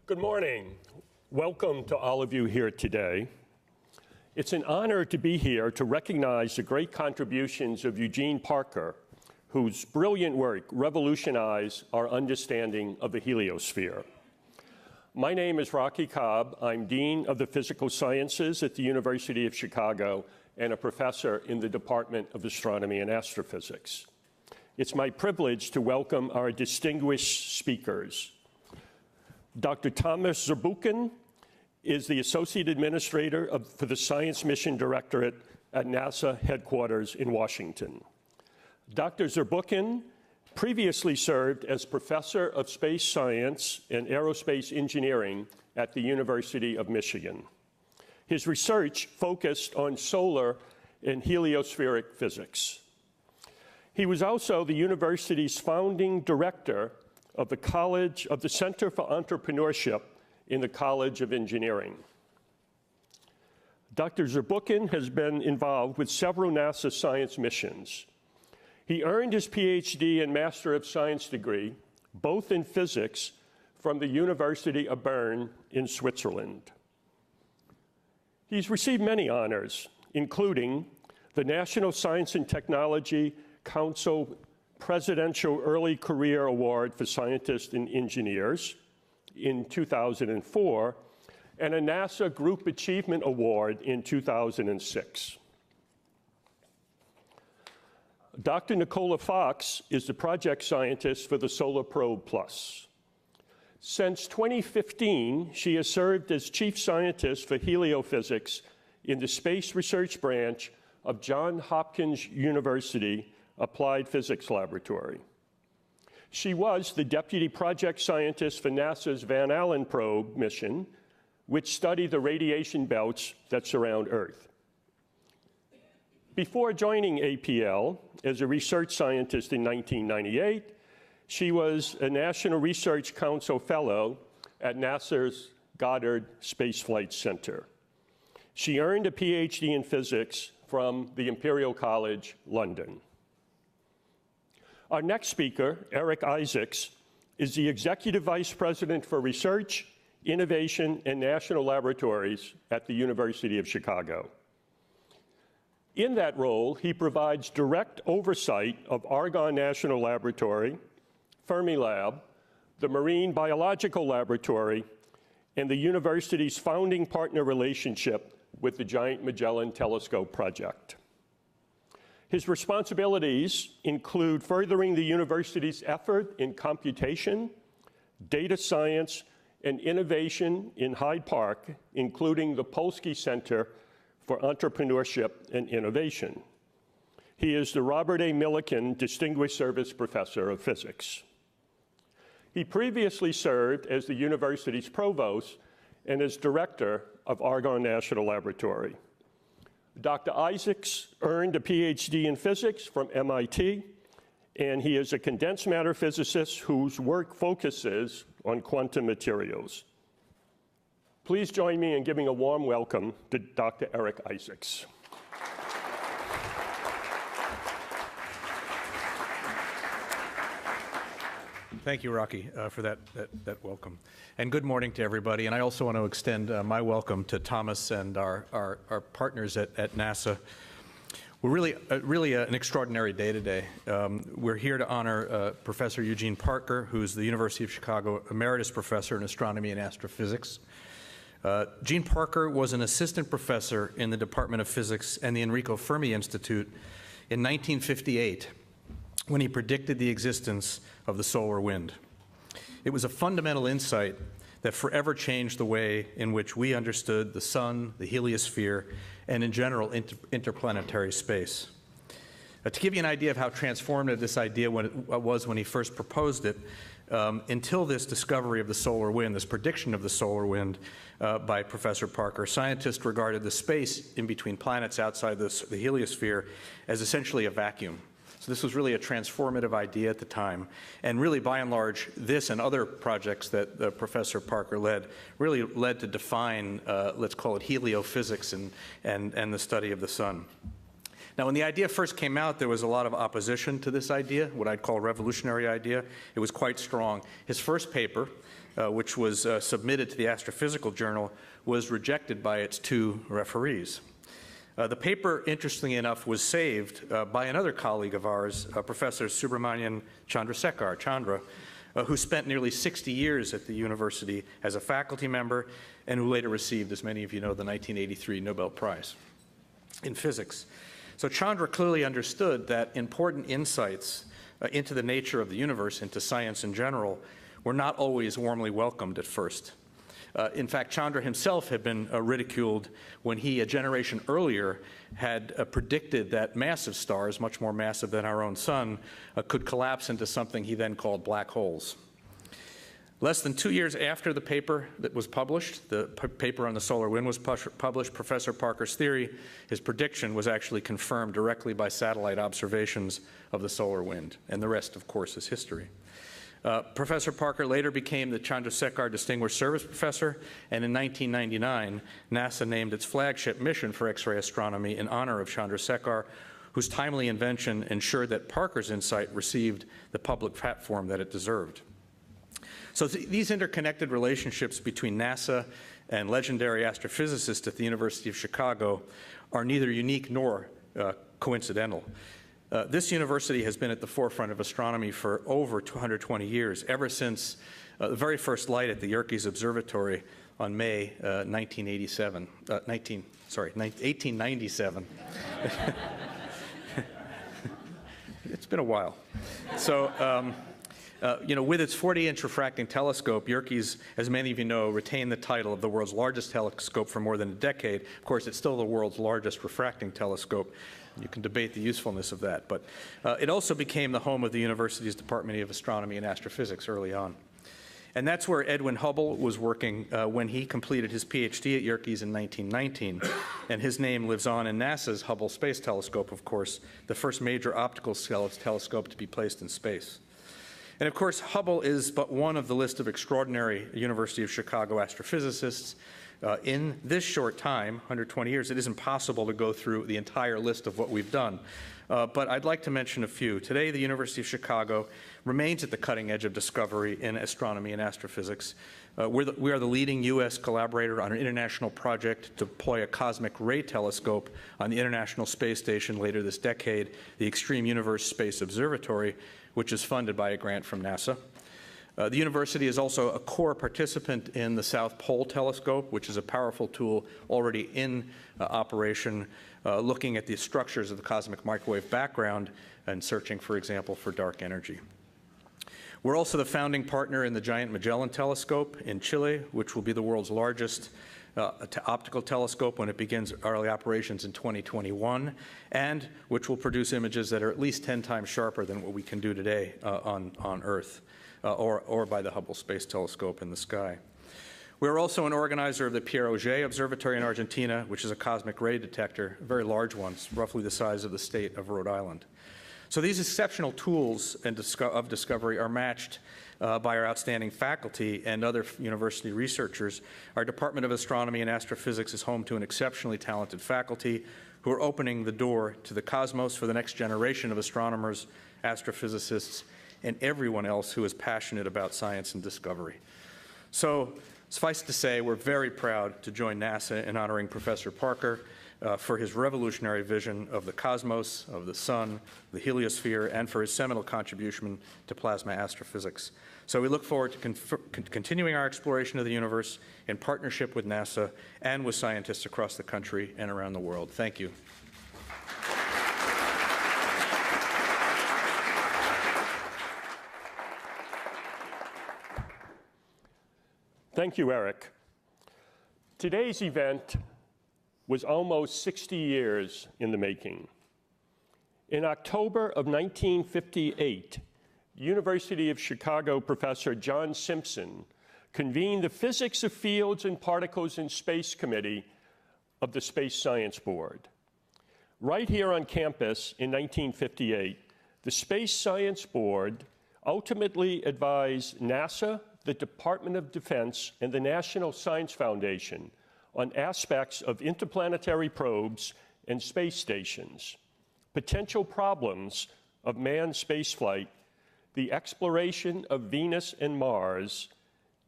Good morning. Welcome to all of you here today. It's an honor to be here to recognize the great contributions of Eugene Parker, whose brilliant work revolutionized our understanding of the heliosphere. My name is Rocky Cobb. I'm Dean of the Physical Sciences at the University of Chicago and a professor in the Department of Astronomy and Astrophysics. It's my privilege to welcome our distinguished speakers. Dr. Thomas Zurbuchen is the Associate Administrator for the Science Mission Directorate at NASA headquarters in Washington. Dr. Zurbuchen previously served as Professor of Space Science and Aerospace Engineering at the University of Michigan. His research focused on solar and heliospheric physics. He was also the university's founding director of the Center for Entrepreneurship in the College of Engineering. Dr. Zurbuchen has been involved with several NASA science missions. He earned his PhD and Master of Science degree, both in physics, from the University of Bern in Switzerland. He's received many honors, including the National Science and Technology Council Presidential Early Career Award for Scientists and Engineers in 2004, and a NASA Group Achievement Award in 2006. Dr. Nicola Fox is the project scientist for the Solar Probe Plus. Since 2015, she has served as chief scientist for heliophysics in the Space Research Branch of Johns Hopkins University Applied Physics Laboratory. She was the deputy project scientist for NASA's Van Allen probe mission, which studied the radiation belts that surround Earth. Before joining APL as a research scientist in 1998, she was a National Research Council Fellow at NASA's Goddard Space Flight Center. She earned a PhD in physics from the Imperial College, London. Our next speaker, Eric Isaacs, is the Executive Vice President for Research, Innovation, and National Laboratories at the University of Chicago. In that role, he provides direct oversight of Argonne National Laboratory, Fermilab, the Marine Biological Laboratory, and the university's founding partner relationship with the Giant Magellan Telescope project. His responsibilities include furthering the university's effort in computation, data science, and innovation in Hyde Park, including the Polsky Center for Entrepreneurship and Innovation. He is the Robert A. Millikan Distinguished Service Professor of Physics. He previously served as the university's provost and as director of Argonne National Laboratory. Dr. Isaacs earned a PhD in physics from MIT, and he is a condensed matter physicist whose work focuses on quantum materials. Please join me in giving a warm welcome to Dr. Eric Isaacs. Thank you, Rocky, for that welcome. And good morning to everybody. And I also want to extend my welcome to Thomas and our partners at NASA. We're really an extraordinary day today. We're here to honor Professor Eugene Parker, who's the University of Chicago Emeritus Professor in Astronomy and Astrophysics. Gene Parker was an assistant professor in the Department of Physics and the Enrico Fermi Institute in 1958. When he predicted the existence of the solar wind. It was a fundamental insight that forever changed the way in which we understood the sun, the heliosphere, and in general interplanetary space. To give you an idea of how transformative this idea was when he first proposed it, until this discovery of the solar wind, this prediction of the solar wind by Professor Parker, scientists regarded the space in between planets outside the heliosphere as essentially a vacuum. So this was really a transformative idea at the time. And really, by and large, this and other projects that Professor Parker led really led to define, let's call it heliophysics and the study of the sun. Now, when the idea first came out, there was a lot of opposition to this idea, what I'd call a revolutionary idea. It was quite strong. His first paper which was submitted to the Astrophysical Journal, was rejected by its 2 referees. The paper, interestingly enough, was saved by another colleague of ours, Professor Subramanian Chandrasekhar, Chandra, who spent nearly 60 years at the university as a faculty member and who later received, as many of you know, the 1983 Nobel Prize in physics. So Chandra clearly understood that important insights into the nature of the universe, into science in general, were not always warmly welcomed at first. In fact, Chandra himself had been ridiculed when he, a generation earlier, had predicted that massive stars, much more massive than our own sun, could collapse into something he then called black holes. Less than 2 years after the paper that was published, the paper on the solar wind was published, Professor Parker's theory, his prediction, was actually confirmed directly by satellite observations of the solar wind. And the rest, of course, is history. Professor Parker later became the Chandrasekhar Distinguished Service Professor, and in 1999, NASA named its flagship mission for X-ray astronomy in honor of Chandrasekhar, whose timely invention ensured that Parker's insight received the public platform that it deserved. So these interconnected relationships between NASA and legendary astrophysicists at the University of Chicago are neither unique nor coincidental. This university has been at the forefront of astronomy for over 220 years, ever since the very first light at the Yerkes Observatory on May 1897. It's been a while. So, with its 40-inch refracting telescope, Yerkes, as many of you know, retained the title of the world's largest telescope for more than a decade. Of course, it's still the world's largest refracting telescope. You can debate the usefulness of that, but it also became the home of the university's Department of Astronomy and Astrophysics early on. And that's where Edwin Hubble was working when he completed his PhD at Yerkes in 1919. And his name lives on in NASA's Hubble Space Telescope, of course, the first major optical telescope to be placed in space. And of course, Hubble is but one of the list of extraordinary University of Chicago astrophysicists. In this short time, 120 years, it isn't possible to go through the entire list of what we've done. But I'd like to mention a few. Today, the University of Chicago remains at the cutting edge of discovery in astronomy and astrophysics. We are the leading U.S. collaborator on an international project to deploy a cosmic ray telescope on the International Space Station later this decade, the Extreme Universe Space Observatory, which is funded by a grant from NASA. The university is also a core participant in the South Pole Telescope, which is a powerful tool already in operation, looking at the structures of the cosmic microwave background and searching, for example, for dark energy. We're also the founding partner in the Giant Magellan Telescope in Chile, which will be the world's largest optical telescope when it begins early operations in 2021, and which will produce images that are at least 10 times sharper than what we can do today on Earth. Or by the Hubble Space Telescope in the sky. We're also an organizer of the Pierre Auger Observatory in Argentina, which is a cosmic ray detector, a very large one, roughly the size of the state of Rhode Island. So these exceptional tools of discovery are matched by our outstanding faculty and other university researchers. Our Department of Astronomy and Astrophysics is home to an exceptionally talented faculty who are opening the door to the cosmos for the next generation of astronomers, astrophysicists, and everyone else who is passionate about science and discovery. So, suffice to say, we're very proud to join NASA in honoring Professor Parker for his revolutionary vision of the cosmos, of the sun, the heliosphere, and for his seminal contribution to plasma astrophysics. So we look forward to continuing our exploration of the universe in partnership with NASA and with scientists across the country and around the world. Thank you. Thank you, Eric. Today's event was almost 60 years in the making. In October of 1958, University of Chicago professor John Simpson convened the Physics of Fields and Particles in Space Committee of the Space Science Board. Right here on campus in 1958, the Space Science Board ultimately advised NASA, the Department of Defense, and the National Science Foundation on aspects of interplanetary probes and space stations, potential problems of manned spaceflight, the exploration of Venus and Mars,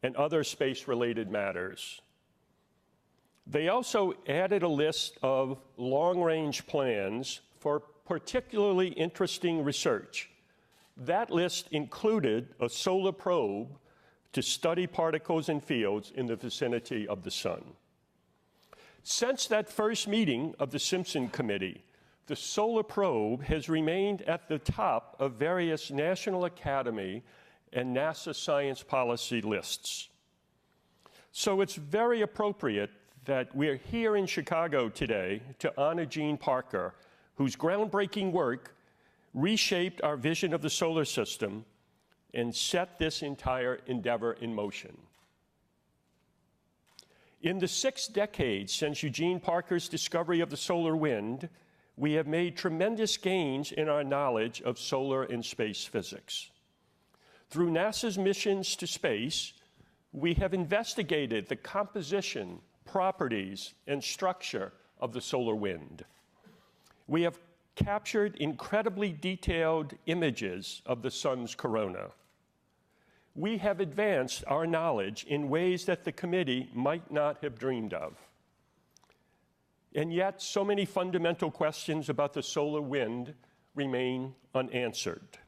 and other space-related matters. They also added a list of long-range plans for particularly interesting research. That list included a solar probe to study particles and fields in the vicinity of the sun. Since that first meeting of the Simpson Committee, the solar probe has remained at the top of various National Academy and NASA science policy lists. So it's very appropriate that we're here in Chicago today to honor Gene Parker, whose groundbreaking work reshaped our vision of the solar system and set this entire endeavor in motion. In the 6 decades since Eugene Parker's discovery of the solar wind, we have made tremendous gains in our knowledge of solar and space physics. Through NASA's missions to space, we have investigated the composition, properties, and structure of the solar wind. We have captured incredibly detailed images of the sun's corona. We have advanced our knowledge in ways that the committee might not have dreamed of. And yet, so many fundamental questions about the solar wind remain unanswered.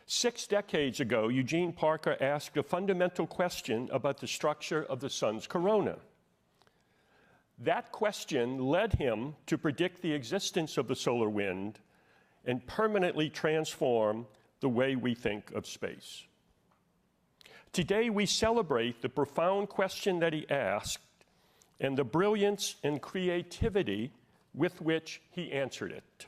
6 decades ago, Eugene Parker asked a fundamental question about the structure of the sun's corona. That question led him to predict the existence of the solar wind and permanently transform the way we think of space. Today, we celebrate the profound question that he asked and the brilliance and creativity with which he answered it.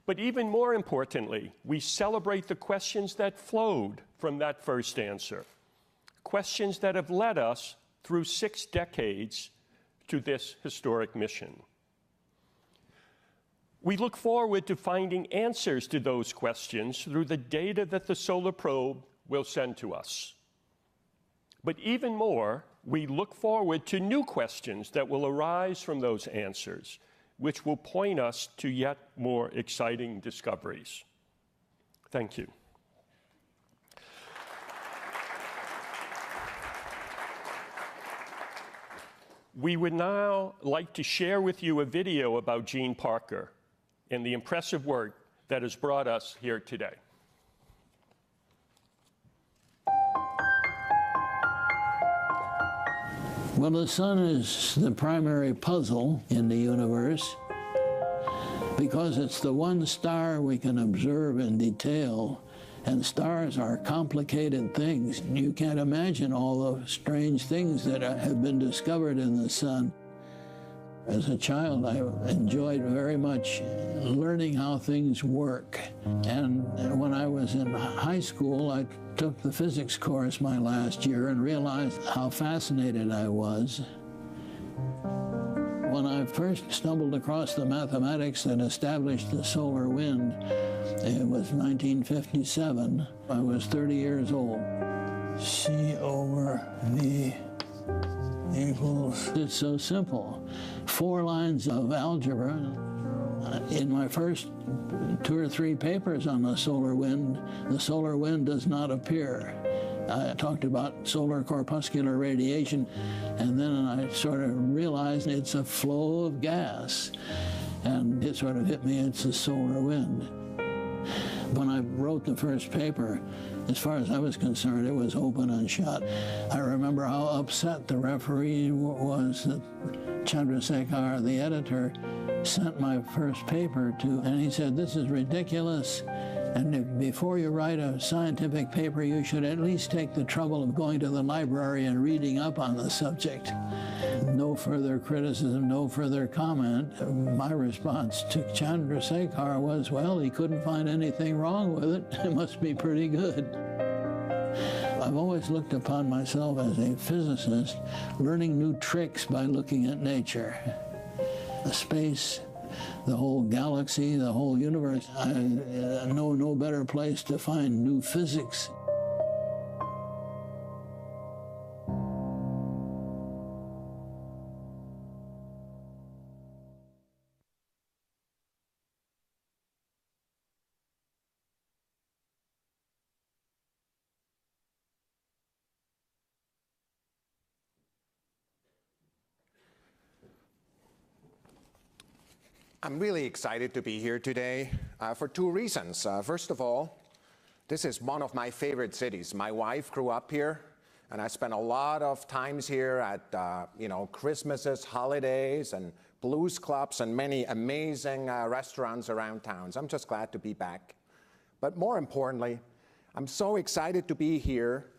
But even more importantly, we celebrate the questions that flowed from that first answer, questions that have led us through 6 decades to this historic mission. We look forward to finding answers to those questions through the data that the solar probe will send to us. But even more, we look forward to new questions that will arise from those answers, which will point us to yet more exciting discoveries. Thank you. We would now like to share with you a video about Gene Parker and the impressive work that has brought us here today. Well, the sun is the primary puzzle in the universe because it's the one star we can observe in detail, and stars are complicated things. You can't imagine all the strange things that have been discovered in the sun. As a child, I enjoyed very much learning how things work. And when I was in high school, I took the physics course my last year and realized how fascinated I was. When I first stumbled across the mathematics that established the solar wind, it was 1957. I was 30 years old. C over V equals. It's so simple. 4 lines of algebra. In my first 2 or 3 papers on the solar wind does not appear. I talked about solar corpuscular radiation, and then I sort of realized it's a flow of gas. And it sort of hit me, it's the solar wind. When I wrote the first paper, as far as I was concerned, it was open and shut. I remember how upset the referee was that Chandrasekhar, the editor, sent my first paper to, and he said, "This is ridiculous. And before you write a scientific paper, you should at least take the trouble of going to the library and reading up on the subject." No further criticism, no further comment. My response to Chandrasekhar was, well, he couldn't find anything wrong with it. It must be pretty good. I've always looked upon myself as a physicist, learning new tricks by looking at nature. Space, the whole galaxy, the whole universe. I know no better place to find new physics. I'm really excited to be here today for two reasons. First of all, this is one of my favorite cities. My wife grew up here, and I spent a lot of times here at Christmases, holidays, and blues clubs, and many amazing restaurants around town. So I'm just glad to be back. But more importantly, I'm so excited to be here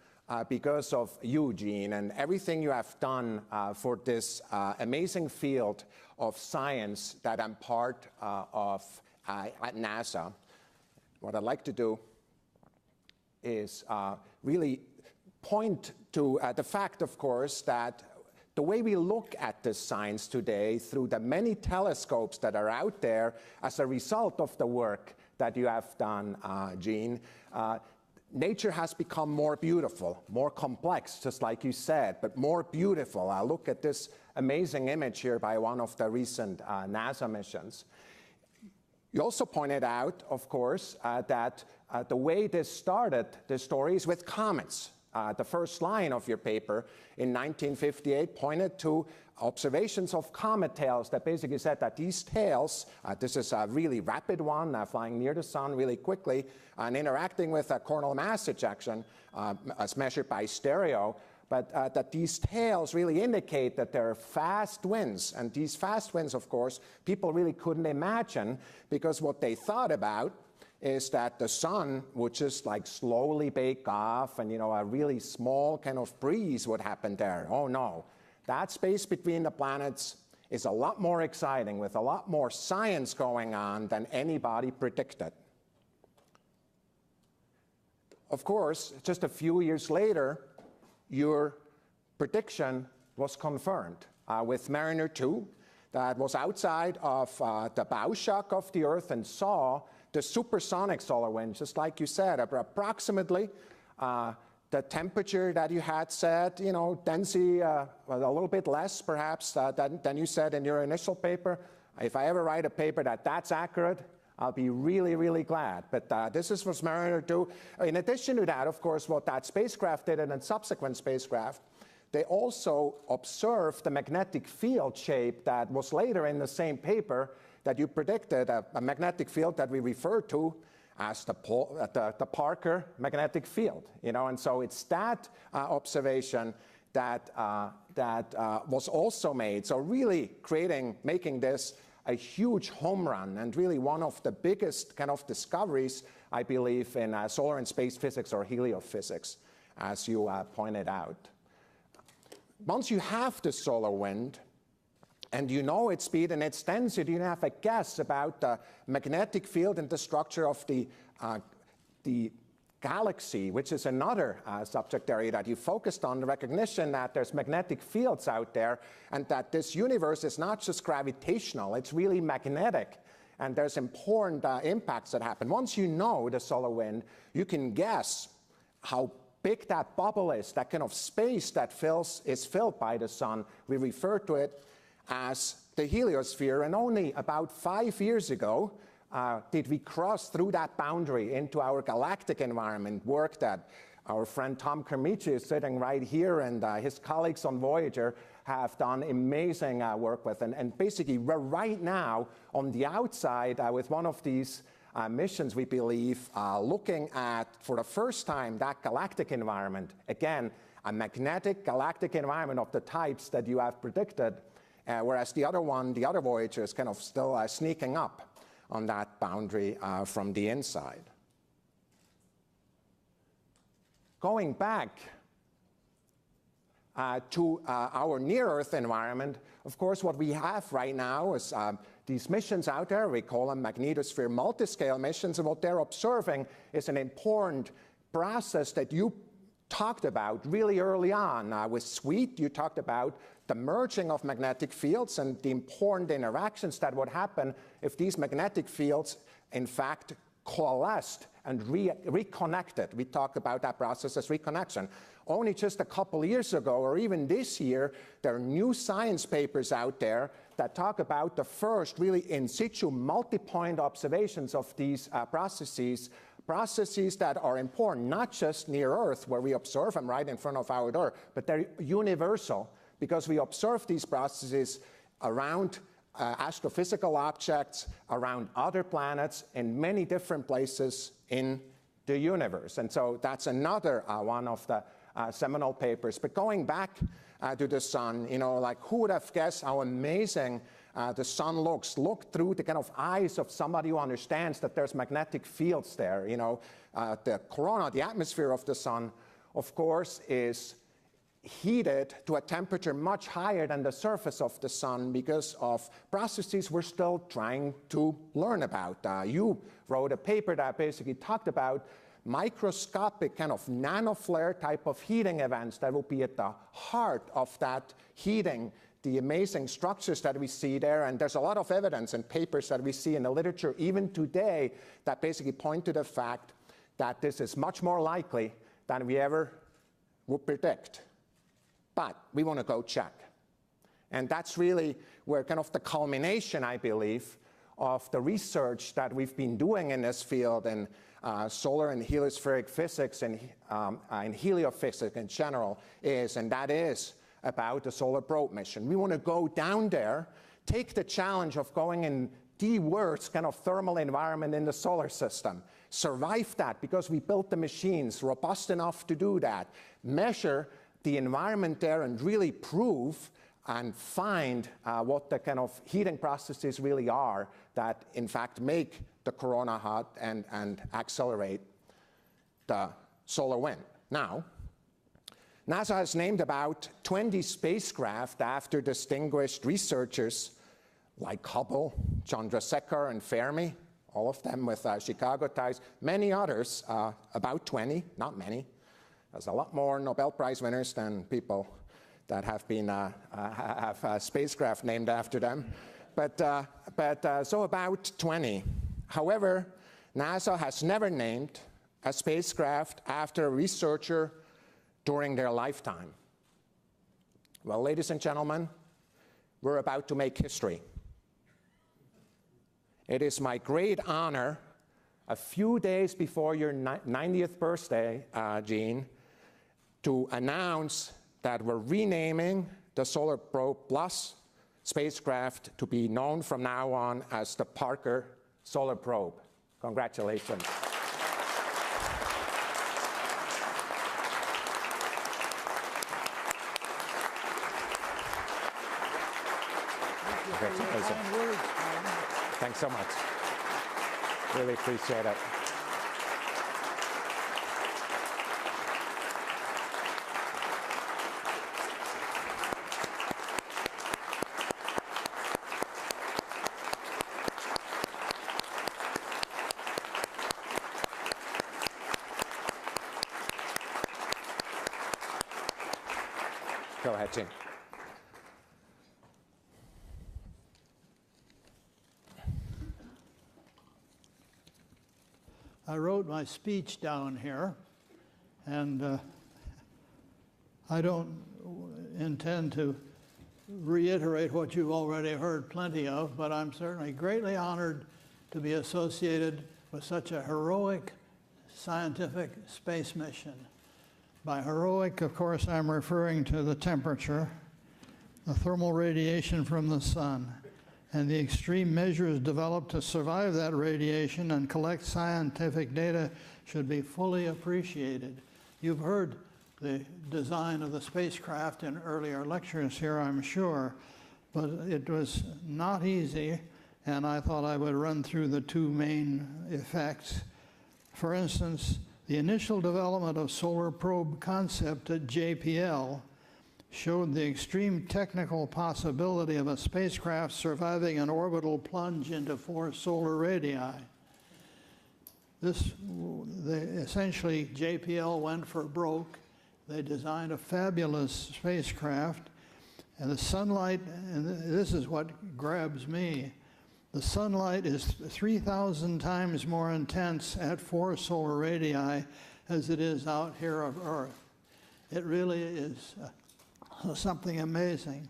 because of Eugene and everything you have done for this amazing field of science that I'm part of at NASA. What I'd like to do is really point to the fact, of course, that the way we look at this science today through the many telescopes that are out there as a result of the work that you have done, Gene, nature has become more beautiful, more complex, just like you said, but more beautiful. Look at this amazing image here by one of the recent NASA missions. You also pointed out, of course, that the way this started, the story is with comets. The first line of your paper in 1958 pointed to observations of comet tails that basically said that these tails, this is a really rapid one, flying near the sun really quickly and interacting with a coronal mass ejection as measured by stereo, but that these tails really indicate that there are fast winds. And these fast winds, of course, people really couldn't imagine, because what they thought about is that the sun would just like slowly bake off, and a really small kind of breeze would happen there. Oh no, that space between the planets is a lot more exciting, with a lot more science going on than anybody predicted. Of course, just a few years later, your prediction was confirmed with Mariner 2, that was outside of the bow shock of the Earth and saw the supersonic solar wind, just like you said, approximately the temperature that you had said, density a little bit less perhaps than you said in your initial paper. If I ever write a paper that's accurate, I'll be really, really glad. But this is from Mariner 2. In addition to that, of course, what that spacecraft did and subsequent spacecraft, they also observed the magnetic field shape that was later in the same paper that you predicted, a magnetic field that we refer to as the Parker magnetic field. And so it's that observation that was also made. So really making this a huge home run, and really one of the biggest kind of discoveries, I believe, in solar and space physics, or heliophysics, as you pointed out. Once you have the solar wind, and you know its speed and its density, you have a guess about the magnetic field and the structure of the galaxy, which is another subject area that you focused on, the recognition that there's magnetic fields out there, and that this universe is not just gravitational, it's really magnetic, and there's important impacts that happen. Once you know the solar wind, you can guess how big that bubble is, that kind of space that is filled by the sun. We refer to it as the heliosphere, and only about 5 years ago did we cross through that boundary into our galactic environment, work that our friend Tom Kermici is sitting right here, and his colleagues on Voyager have done amazing work with. And basically, we're right now on the outside with one of these missions, we believe, looking at, for the first time, that galactic environment. Again, a magnetic galactic environment of the types that you have predicted, whereas the other Voyager is kind of still sneaking up on that boundary from the inside. Going back to our near-Earth environment, of course, what we have right now is these missions out there. We call them magnetosphere multiscale missions, and what they're observing is an important process that you talked about really early on. With SWEET, you talked about the merging of magnetic fields and the important interactions that would happen if these magnetic fields, in fact, coalesced and reconnected. We talk about that process as reconnection. Only just a couple years ago, or even this year, there are new science papers out there that talk about the first really in situ multi-point observations of these processes that are important, not just near Earth, where we observe them right in front of our door, but they're universal, because we observe these processes around astrophysical objects around other planets in many different places in the universe. And so that's another one of the seminal papers. But going back to the sun, you know, like who would have guessed how amazing the sun looks? Look through the kind of eyes of somebody who understands that there's magnetic fields there. You know, the corona, the atmosphere of the sun, of course, is heated to a temperature much higher than the surface of the sun because of processes we're still trying to learn about. You wrote a paper that basically talked about microscopic kind of nanoflare type of heating events that will be at the heart of that heating, the amazing structures that we see there. And there's a lot of evidence and papers that we see in the literature even today that basically point to the fact that this is much more likely than we ever would predict. But we want to go check. And that's really where kind of the culmination, I believe, of the research that we've been doing in this field in solar and heliospheric physics and heliophysics in general is, and that is about the solar probe mission. We want to go down there, take the challenge of going in the worst kind of thermal environment in the solar system, survive that because we built the machines robust enough to do that, measure the environment there and really prove and find what the kind of heating processes really are that in fact make the corona hot and accelerate the solar wind. Now, NASA has named about 20 spacecraft after distinguished researchers like Hubble, Chandrasekhar, and Fermi, all of them with Chicago ties, many others, about 20, not many. There's a lot more Nobel Prize winners than people that have been have spacecraft named after them, but so about 20. However, NASA has never named a spacecraft after a researcher during their lifetime. Well, ladies and gentlemen, we're about to make history. It is my great honor, a few days before your 90th birthday, Gene, to announce that we're renaming the Solar Probe Plus spacecraft to be known from now on as the Parker Solar Probe. Congratulations. Congratulations. Thanks so much. Really appreciate it. Go ahead, Jim. I wrote my speech down here, and I don't intend to reiterate what you've already heard plenty of, but I'm certainly greatly honored to be associated with such a heroic scientific space mission. By heroic, of course, I'm referring to the temperature, the thermal radiation from the sun, and the extreme measures developed to survive that radiation and collect scientific data should be fully appreciated. You've heard the design of the spacecraft in earlier lectures here, I'm sure, but it was not easy, and I thought I would run through the two main effects. For instance, the initial development of solar probe concept at JPL showed the extreme technical possibility of a spacecraft surviving an orbital plunge into 4 solar radii. Essentially, JPL went for broke. They designed a fabulous spacecraft, and the sunlight, and this is what grabs me, the sunlight is 3,000 times more intense at 4 solar radii as it is out here of Earth. It really is something amazing.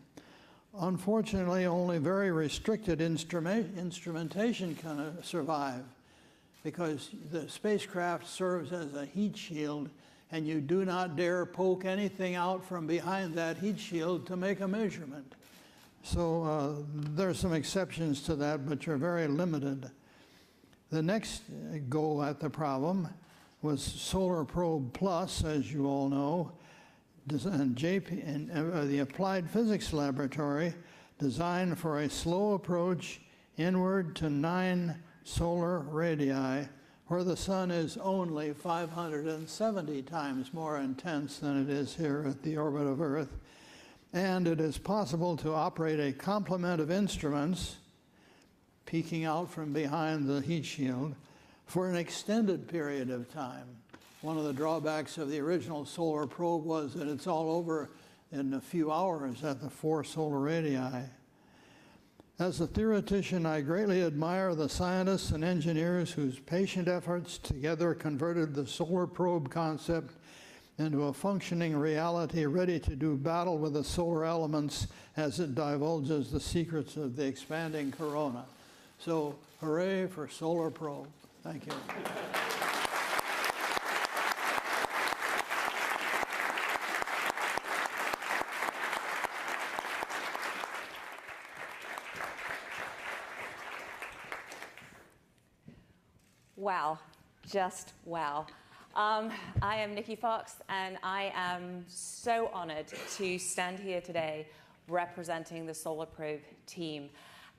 Unfortunately, only very restricted instrumentation can survive because the spacecraft serves as a heat shield, and you do not dare poke anything out from behind that heat shield to make a measurement. So there's some exceptions to that, but you're very limited. The next go at the problem was Solar Probe Plus, as you all know, and the Applied Physics Laboratory designed for a slow approach inward to 9 solar radii, where the sun is only 570 times more intense than it is here at the orbit of Earth. And it is possible to operate a complement of instruments peeking out from behind the heat shield for an extended period of time. One of the drawbacks of the original solar probe was that it's all over in a few hours at the 4 solar radii. As a theoretician, I greatly admire the scientists and engineers whose patient efforts together converted the solar probe concept into a functioning reality ready to do battle with the solar elements as it divulges the secrets of the expanding corona. So, hooray for Solar Probe. Thank you. Wow, just wow. I am Nikki Fox, and I am so honored to stand here today representing the Solar Probe team.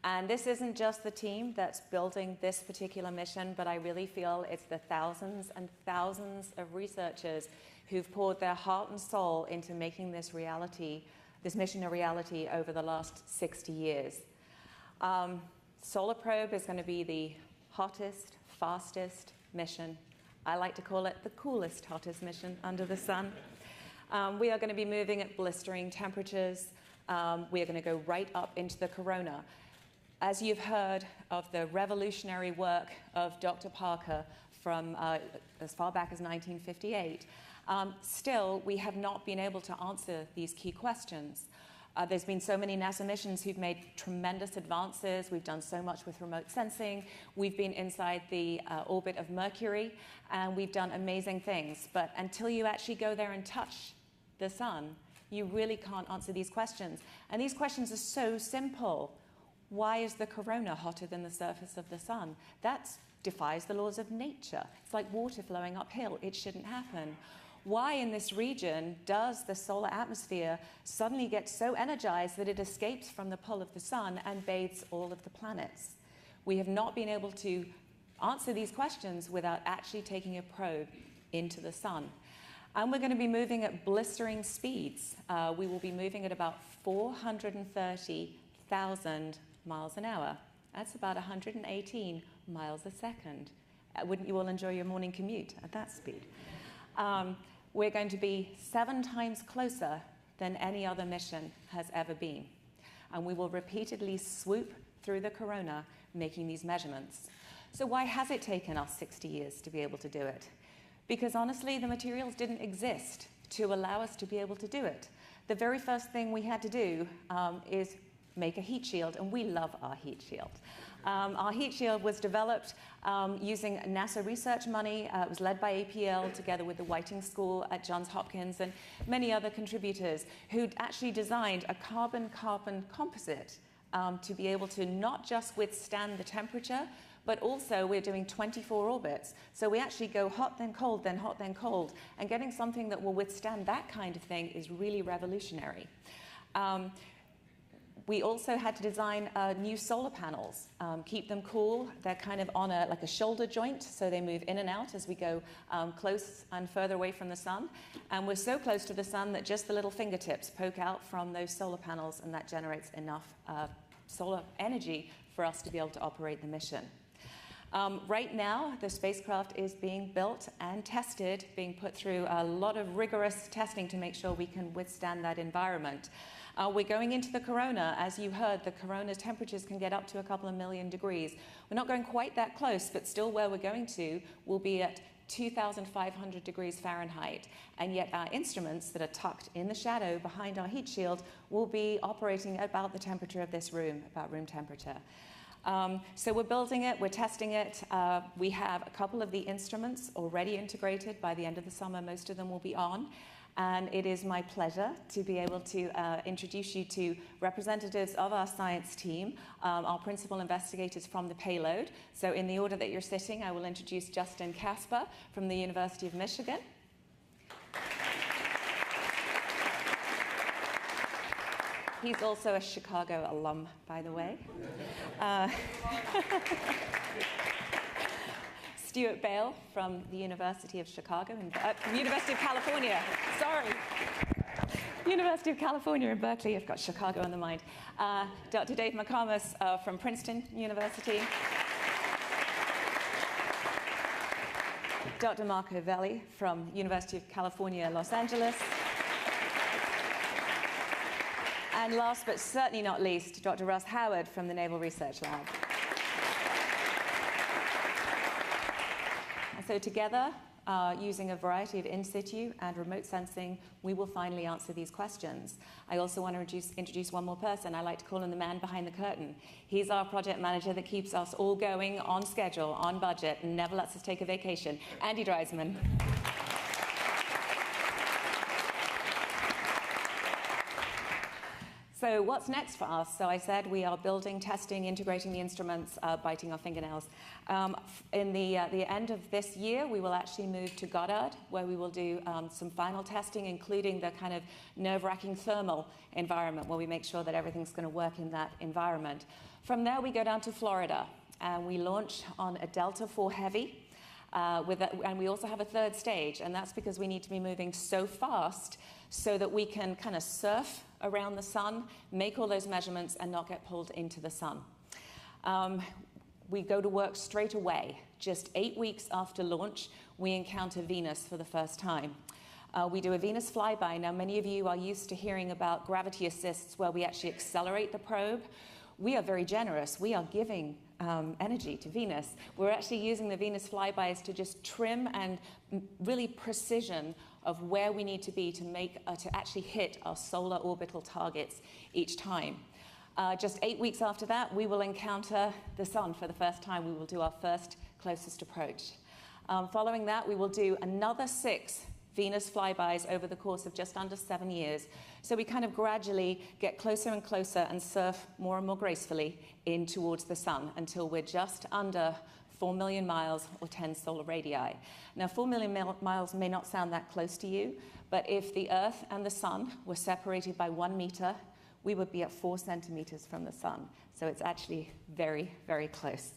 And this isn't just the team that's building this particular mission, but I really feel it's the thousands and thousands of researchers who've poured their heart and soul into making this reality, this mission a reality over the last 60 years. Solar Probe is going to be the hottest, fastest mission. I like to call it the coolest, hottest mission under the sun. We are going to be moving at blistering temperatures. We are going to go right up into the corona. As you've heard of the revolutionary work of Dr. Parker from as far back as 1958, still we have not been able to answer these key questions. There's been so many NASA missions who've made tremendous advances. We've done so much with remote sensing. We've been inside the orbit of Mercury, and we've done amazing things. But until you actually go there and touch the sun, you really can't answer these questions. And these questions are so simple. Why is the corona hotter than the surface of the sun? That defies the laws of nature. It's like water flowing uphill. It shouldn't happen. Why in this region does the solar atmosphere suddenly get so energized that it escapes from the pull of the sun and bathes all of the planets? We have not been able to answer these questions without actually taking a probe into the sun. And we're going to be moving at blistering speeds. We will be moving at about 430,000 miles an hour. That's about 118 miles a second. Wouldn't you all enjoy your morning commute at that speed? We're going to be 7 times closer than any other mission has ever been. And we will repeatedly swoop through the corona making these measurements. So why has it taken us 60 years to be able to do it? Because honestly, the materials didn't exist to allow us to be able to do it. The very first thing we had to do is make a heat shield, and we love our heat shield. Our heat shield was developed using NASA research money. It was led by APL together with the Whiting School at Johns Hopkins and many other contributors who'd actually designed a carbon-carbon composite to be able to not just withstand the temperature, but also we're doing 24 orbits. So we actually go hot, then cold, then hot, then cold. And getting something that will withstand that kind of thing is really revolutionary. We also had to design new solar panels, keep them cool. They're kind of on like a shoulder joint, so they move in and out as we go close and further away from the sun. And we're so close to the sun that just the little fingertips poke out from those solar panels, and that generates enough solar energy for us to be able to operate the mission. Right now, the spacecraft is being built and tested, being put through a lot of rigorous testing to make sure we can withstand that environment. We're going into the corona. As you heard, the corona temperatures can get up to a couple of million degrees. We're not going quite that close, but still where we're going to will be at 2,500 degrees Fahrenheit. And yet our instruments that are tucked in the shadow behind our heat shield will be operating at about the temperature of this room, about room temperature. So we're building it, we're testing it. We have a couple of the instruments already integrated. By the end of the summer, most of them will be on. And it is my pleasure to be able to introduce you to representatives of our science team, our principal investigators from the payload. So in the order that you're sitting, I will introduce Justin Casper from the University of Michigan. He's also a Chicago alum, by the way. Stuart Bale from the University of Chicago, University of California, sorry. University of California in Berkeley, I've got Chicago on the mind. Dr. Dave McComas from Princeton University. Dr. Marco Velli from University of California, Los Angeles. And last but certainly not least, Dr. Russ Howard from the Naval Research Lab. And so together, using a variety of in situ and remote sensing, we will finally answer these questions. I also want to introduce one more person. I like to call him the man behind the curtain. He's our project manager that keeps us all going on schedule, on budget, and never lets us take a vacation. Andy Dreisman. So what's next for us? So I said we are building, testing, integrating the instruments, biting our fingernails. In the end of this year, we will actually move to Goddard, where we will do some final testing, including the kind of nerve-wracking thermal environment, where we make sure that everything's going to work in that environment. From there, we go down to Florida, and we launch on a Delta IV Heavy. And we also have a third stage, and that's because we need to be moving so fast so that we can kind of surf around the sun, make all those measurements, and not get pulled into the sun. We go to work straight away. Just 8 weeks after launch, we encounter Venus for the first time. We do a Venus flyby. Now, many of you are used to hearing about gravity assists where we actually accelerate the probe. We are very generous. We are giving energy to Venus. We're actually using the Venus flybys to just trim and really precision of where we need to be to actually hit our solar orbital targets each time. Just 8 weeks after that, we will encounter the sun for the first time. We will do our first closest approach. Following that, we will do another 6 Venus flybys over the course of just under 7 years. So we kind of gradually get closer and closer and surf more and more gracefully in towards the sun until we're just under 4 million miles or 10 solar radii. Now, 4 million miles may not sound that close to you, but if the Earth and the sun were separated by 1 meter, we would be at 4 centimeters from the sun. So it's actually very, very close.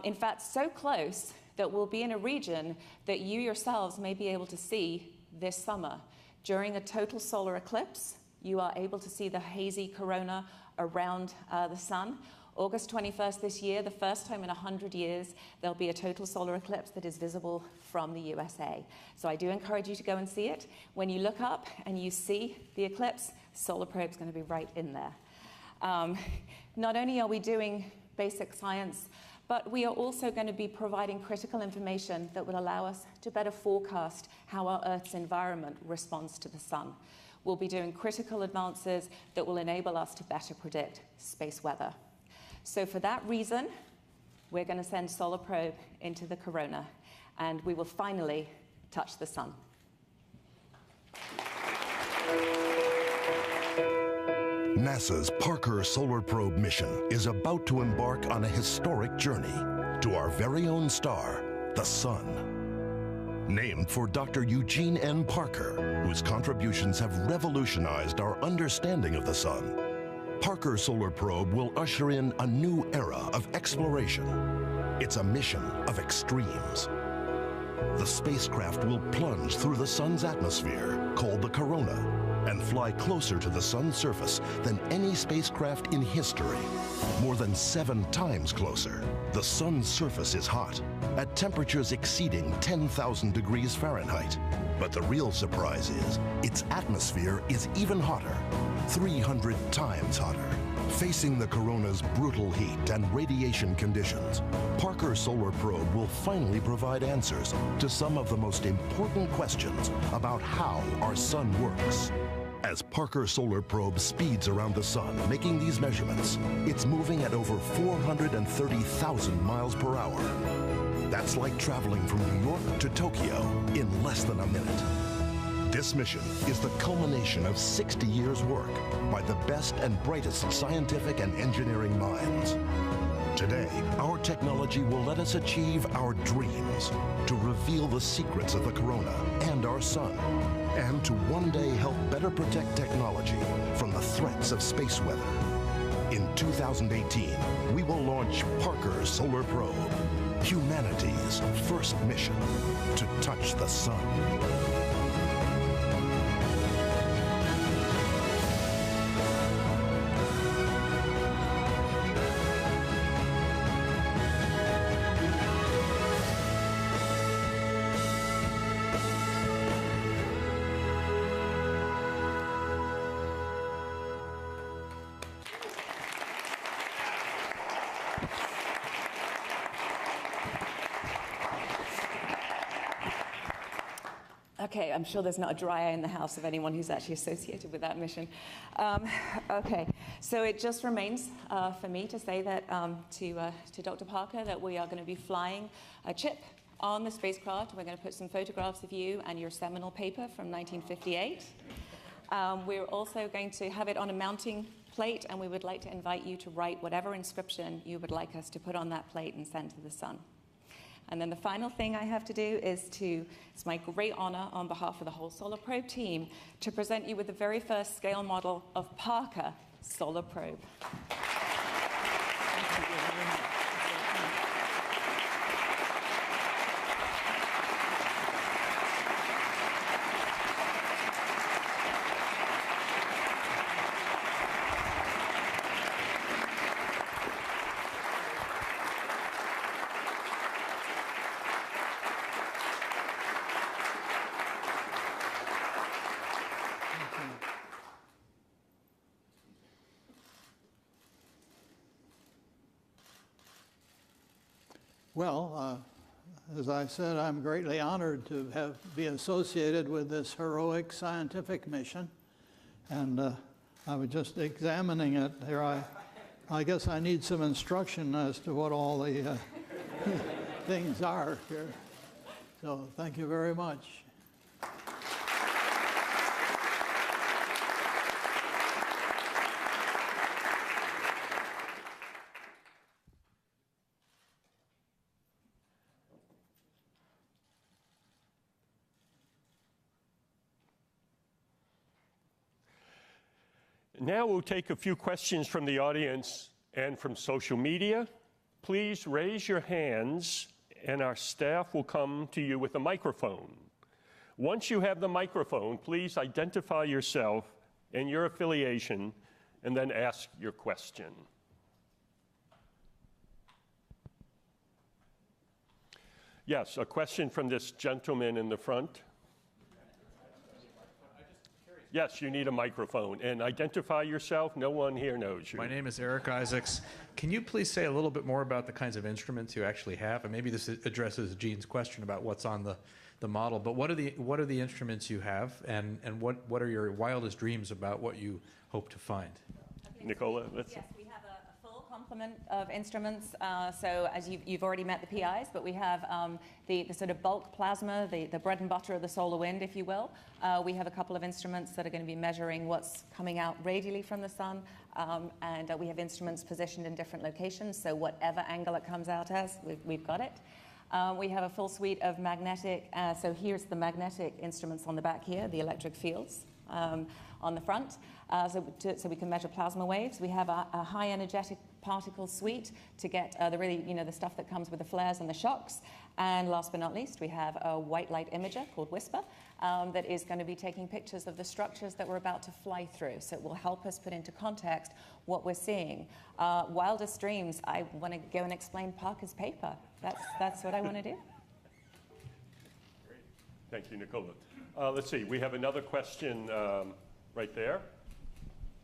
In fact, so close that we'll be in a region that you yourselves may be able to see this summer. During a total solar eclipse, you are able to see the hazy corona around the sun. August 21st this year, the first time in 100 years, there'll be a total solar eclipse that is visible from the USA. So I do encourage you to go and see it. When you look up and you see the eclipse, solar probe's going to be right in there. Not only are we doing basic science, but we are also going to be providing critical information that will allow us to better forecast how our Earth's environment responds to the sun. We'll be doing critical advances that will enable us to better predict space weather. So for that reason, we're going to send Solar Probe into the corona, and we will finally touch the sun. NASA's Parker Solar Probe mission is about to embark on a historic journey to our very own star, the Sun. Named for Dr. Eugene N. Parker, whose contributions have revolutionized our understanding of the Sun, Parker Solar Probe will usher in a new era of exploration. It's a mission of extremes. The spacecraft will plunge through the Sun's atmosphere, called the corona, and fly closer to the Sun's surface than any spacecraft in history. More than 7 times closer. The Sun's surface is hot, at temperatures exceeding 10,000 degrees Fahrenheit. But the real surprise is, its atmosphere is even hotter, 300 times hotter. Facing the corona's brutal heat and radiation conditions, Parker Solar Probe will finally provide answers to some of the most important questions about how our sun works. As Parker Solar Probe speeds around the sun making these measurements, it's moving at over 430,000 miles per hour. That's like traveling from New York to Tokyo in less than a minute. This mission is the culmination of 60 years' work by the best and brightest scientific and engineering minds. Today, our technology will let us achieve our dreams, to reveal the secrets of the corona and our sun, and to one day help better protect technology from the threats of space weather. In 2018, we will launch Parker Solar Probe, humanity's first mission to touch the sun. Okay, I'm sure there's not a dry eye in the house of anyone who's actually associated with that mission. Okay, so it just remains for me to say that to Dr. Parker that we are going to be flying a chip on the spacecraft. We're going to put some photographs of you and your seminal paper from 1958. We're also going to have it on a mounting plate, and we would like to invite you to write whatever inscription you would like us to put on that plate and send to the sun. And then the final thing I have to do is it's my great honor on behalf of the whole Solar Probe team to present you with the very first scale model of Parker Solar Probe. Thank you very much. Well, as I said, I'm greatly honored to be associated with this heroic scientific mission. And I was just examining it here. I guess I need some instruction as to what all the things are here. So thank you very much. Now we'll take a few questions from the audience and from social media. Please raise your hands and our staff will come to you with a microphone. Once you have the microphone, please identify yourself and your affiliation and then ask your question. Yes, a question from this gentleman in the front. Yes, you need a microphone. And identify yourself. No one here knows you. My name is Eric Isaacs. Can you please say a little bit more about the kinds of instruments you actually have? And maybe this addresses Gene's question about what's on the model. But what are the instruments you have, and what are your wildest dreams about what you hope to find? Okay, Nicola, yes, we have a full complement of instruments. So as you've already met the PIs, but we have the sort of bulk plasma, the bread and butter of the solar wind, if you will. We have a couple of instruments that are going to be measuring what's coming out radially from the sun, and we have instruments positioned in different locations, so whatever angle it comes out as, we've got it. We have a full suite of magnetic, so here's the magnetic instruments on the back here, the electric fields on the front, so we can measure plasma waves. We have a high energetic particle suite to get the stuff that comes with the flares and the shocks. And last but not least, we have a white light imager called Whisper that is going to be taking pictures of the structures that we're about to fly through. So it will help us put into context what we're seeing. Wildest dreams, I want to go and explain Parker's paper. That's what I want to do. Great. Thank you, Nicola. Let's see, we have another question right there.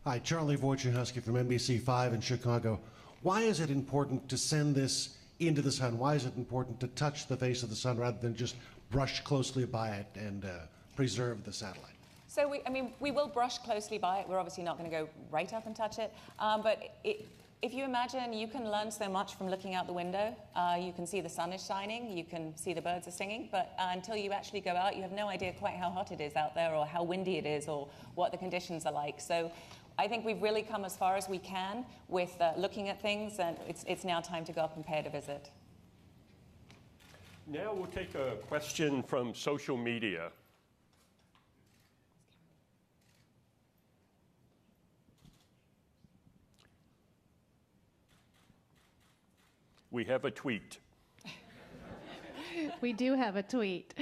Hi, Charlie Wojciechowski from NBC5 in Chicago. Why is it important to send this into the sun? Why is it important to touch the face of the sun rather than just brush closely by it and preserve the satellite? So we will brush closely by it. We're obviously not going to go right up and touch it, but If you imagine, you can learn so much from looking out the window. You can see the sun is shining, you can see the birds are singing, but until you actually go out, you have no idea quite how hot it is out there or how windy it is or what the conditions are like. So I think we've really come as far as we can with looking at things, and it's now time to go up and pay it a visit. Now we'll take a question from social media. We have a tweet. We do have a tweet.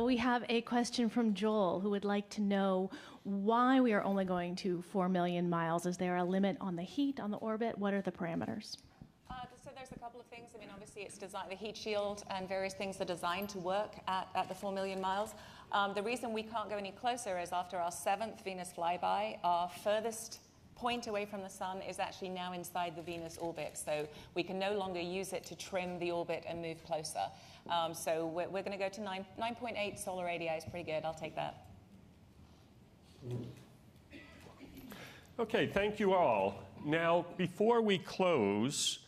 We have a question from Joel, who would like to know why we are only going to 4 million miles. Is there a limit on the heat on the orbit? What are the parameters? So there's a couple of things. I mean, obviously it's designed, the heat shield and various things are designed to work at the 4 million miles. The reason we can't go any closer is after our 7th Venus flyby, our furthest point away from the sun is actually now inside the Venus orbit. So we can no longer use it to trim the orbit and move closer. So we're going to go to 9.8 solar radii is pretty good. I'll take that. Okay, thank you all. Now, before we close,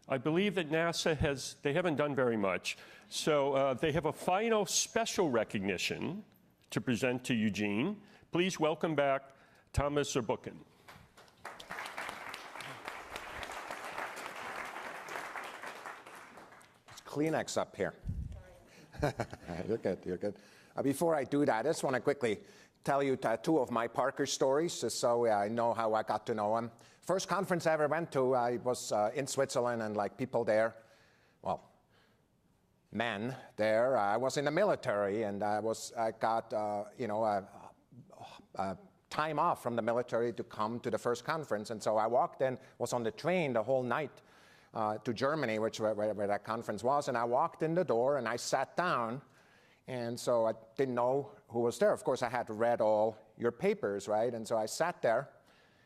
I believe that NASA they haven't done very much. So they have a final special recognition to present to Eugene. Please welcome back Thomas Zurbuchen. Kleenex up here. You're good, you're good. Before I do that, I just want to quickly tell you two of my Parker stories, just so I know how I got to know him. First conference I ever went to, I was in Switzerland, and like people there, well, men there, I was in the military, and I got time off from the military to come to the first conference, and so I walked in, was on the train the whole night to Germany, where that conference was, and I walked in the door and I sat down, and so I didn't know who was there. Of course, I had read all your papers, right? And so I sat there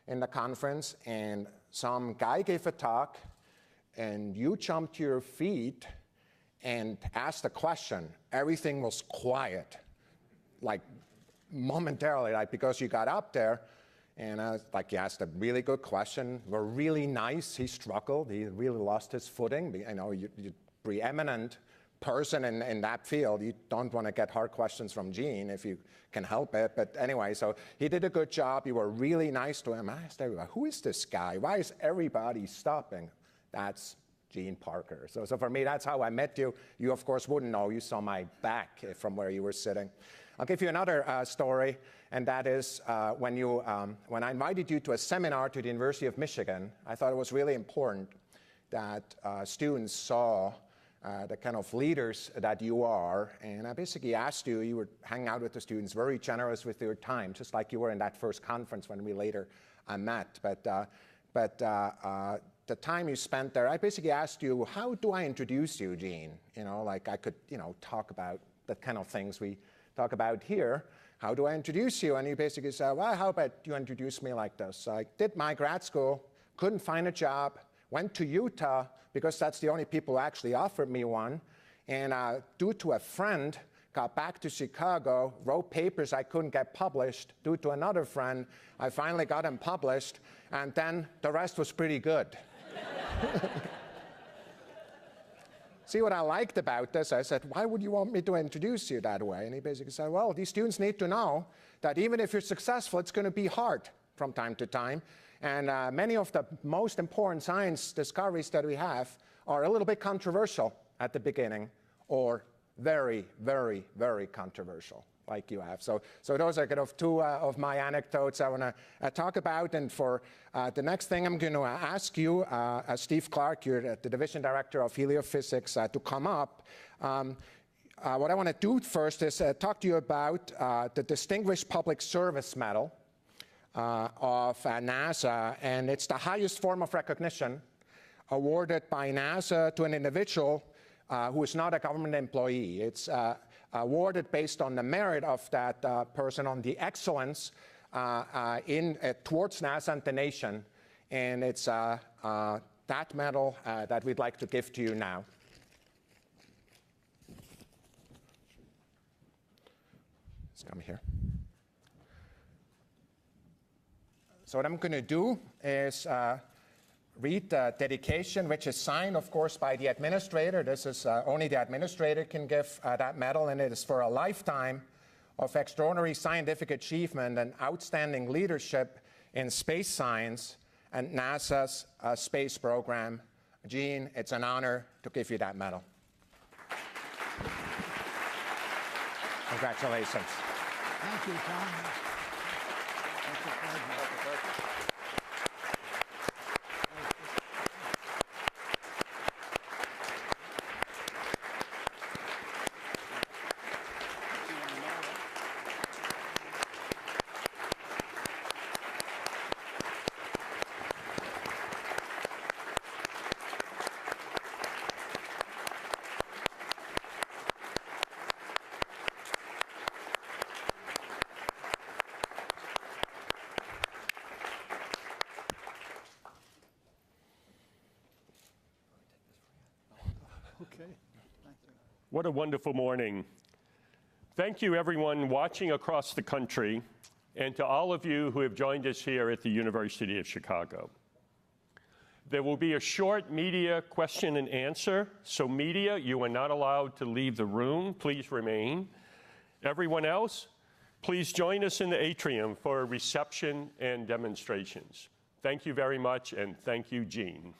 in the conference, and some guy gave a talk, and you jumped to your feet and asked a question. Everything was quiet, like momentarily, like because you got up there. And you asked a really good question, were really nice. He struggled, he really lost his footing. I know you're preeminent person in that field. You don't want to get hard questions from Gene if you can help it. But anyway, so he did a good job. You were really nice to him. I asked everybody, who is this guy? Why is everybody stopping? That's Gene Parker. So for me, that's how I met you. You, of course, wouldn't know. You saw my back from where you were sitting. I'll give you another story, and that is when I invited you to a seminar to the University of Michigan. I thought it was really important that students saw the kind of leaders that you are, and I basically asked you, you were hanging out with the students, very generous with your time, just like you were in that first conference when we later met. But the time you spent there, I basically asked you, how do I introduce you, Gene? Like I could, talk about the kind of things we talk about here. How do I introduce you? And you basically said, well, how about you introduce me like this? So I did my grad school, couldn't find a job, went to Utah because that's the only people who actually offered me one. And due to a friend, got back to Chicago, wrote papers I couldn't get published. Due to another friend, I finally got them published. And then the rest was pretty good. See what I liked about this? I said, why would you want me to introduce you that way? And he basically said, well, these students need to know that even if you're successful, it's going to be hard from time to time. And many of the most important science discoveries that we have are a little bit controversial at the beginning, or very, very, very controversial, like you have. So those are kind of two of my anecdotes I want to talk about. And for the next thing, I'm going to ask you, Steve Clark, you're the Division Director of Heliophysics, to come up. What I want to do first is talk to you about the Distinguished Public Service Medal of NASA, and it's the highest form of recognition awarded by NASA to an individual who is not a government employee. It's awarded based on the merit of that person, on the excellence towards NASA and the nation, and it's that medal that we'd like to give to you now. Let's come here. So what I'm going to do is read the dedication, which is signed, of course, by the administrator. This is only the administrator can give that medal, and it is for a lifetime of extraordinary scientific achievement and outstanding leadership in space science and NASA's space program. Gene, it's an honor to give you that medal. Congratulations. Thank you, Tom. That's a pleasure. Okay. What a wonderful morning. Thank you, everyone watching across the country, and to all of you who have joined us here at the University of Chicago. There will be a short media question and answer, so media, you are not allowed to leave the room. Please remain. Everyone else, please join us in the atrium for a reception and demonstrations. Thank you very much, and thank you, Gene.